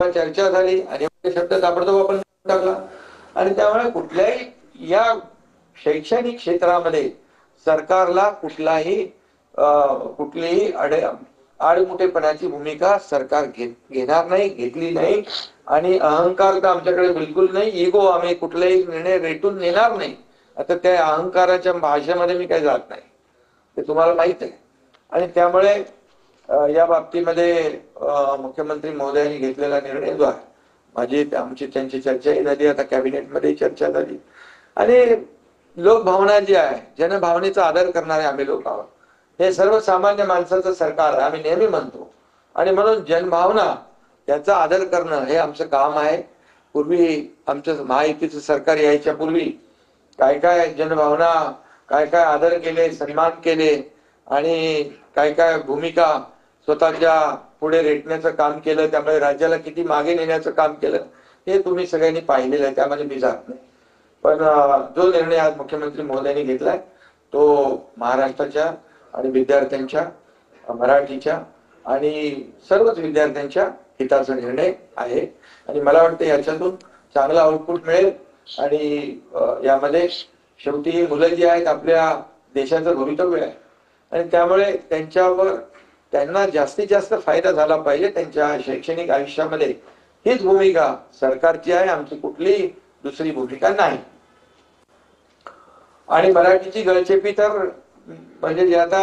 चर्चा झाली आणि शब्द ताबडतोब आपण टाकला आणि त्यामुळे कुठल्याही या शैक्षणिक क्षेत्रामध्ये सरकारला कुठलीही आडमुठेपणाची भूमिका सरकार घेणार नाही, घेतली नाही आणि अहंकार तर आमच्याकडे बिलकुल नाही. इगो आम्ही कुठलाही निर्णय रेटून नेणार नाही. आता त्या अहंकाराच्या भाषेमध्ये मी काही जात नाही, ते तुम्हाला माहित आहे. आणि त्यामुळे या बाबतीमध्ये मुख्यमंत्री महोदयांनी घेतलेला निर्णय जो आहे, आमची त्यांची चर्चाही झाली, आता कॅबिनेटमध्ये चर्चा झाली आणि लोकभावना जी आहे, जनभावनेचा आदर करणारे आम्ही लोक आहोत. हे सर्वसामान्य माणसाचं सरकार आम्ही नेहमी म्हणतो आणि म्हणून जनभावना त्याचा आदर करणं हे आमचं काम आहे. पूर्वी आमचं महायुतीचं सरकार यायच्या पूर्वी काय काय जनभावना, काय काय आदर केले, सन्मान केले आणि काय काय भूमिका स्वतःच्या पुढे रेटण्याचं काम केलं, त्यामुळे राज्याला किती मागे नेण्याचं काम केलं हे तुम्ही सगळ्यांनी पाहिलेलं आहे, त्यामध्ये मी जात नाही. पण जो निर्णय आज मुख्यमंत्री महोदयांनी घेतलाय तो महाराष्ट्राच्या आणि विद्यार्थ्यांच्या, मराठीच्या आणि सर्वच विद्यार्थ्यांच्या हिताचा निर्णय आहे आणि मला वाटतं याच्यातून चांगला आउटपुट मिळेल आणि यामध्ये शेवटी ही मुलं जी आहेत आपल्या देशाचं भवितव्य आहे आणि त्यामुळे त्यांना जास्तीत जास्त फायदा झाला पाहिजे त्यांच्या शैक्षणिक आयुष्यामध्ये. हीच भूमिका सरकारची आहे, आमची कुठलीही दुसरी भूमिका नाही. आणि मराठीची गळचेपी तर म्हणजे जे आता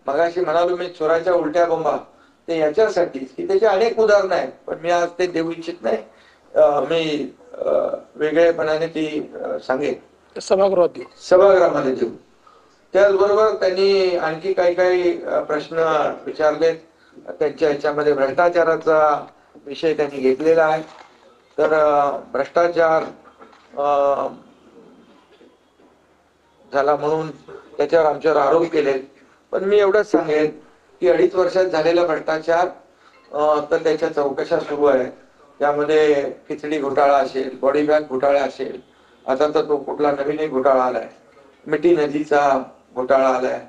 मगाशी म्हणालो मी, चोराच्या उलट्या बोंबा, ते याच्यासाठी की त्याचे अनेक उदाहरणं आहेत, पण मी आज ते देऊ इच्छित नाही. मी वेगळेपणाने ती सांगेन सभागृहामध्ये देऊ. त्याचबरोबर त्यांनी आणखी काही काही प्रश्न विचारलेत. त्यांच्या ह्याच्यामध्ये भ्रष्टाचाराचा विषय त्यांनी घेतलेला आहे. तर भ्रष्टाचार झाला म्हणून त्याच्यावर आमच्यावर आरोप केले. पण मी एवढंच सांगेन की 2.5 वर्षात झालेला भ्रष्टाचार तर त्याच्या चौकशा सुरू आहे. त्यामध्ये खिचडी घोटाळा असेल, बॉडी बॅग घोटाळा असेल, आता तर तो कुठला नवीन घोटाळा आलाय, मिठी नदीचा घोटाळा आलाय,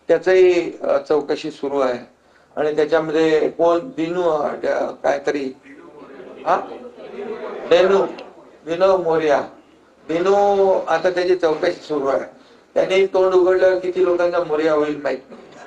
त्याचही चौकशी सुरू आहे. आणि त्याच्यामध्ये कोण दिनू काहीतरी दिनू मोर्या, आता त्याची चौकशी सुरू आहे. त्यांनी तोंड उघडल्यावर किती लोकांचा मोर्या होईल माहित नाही.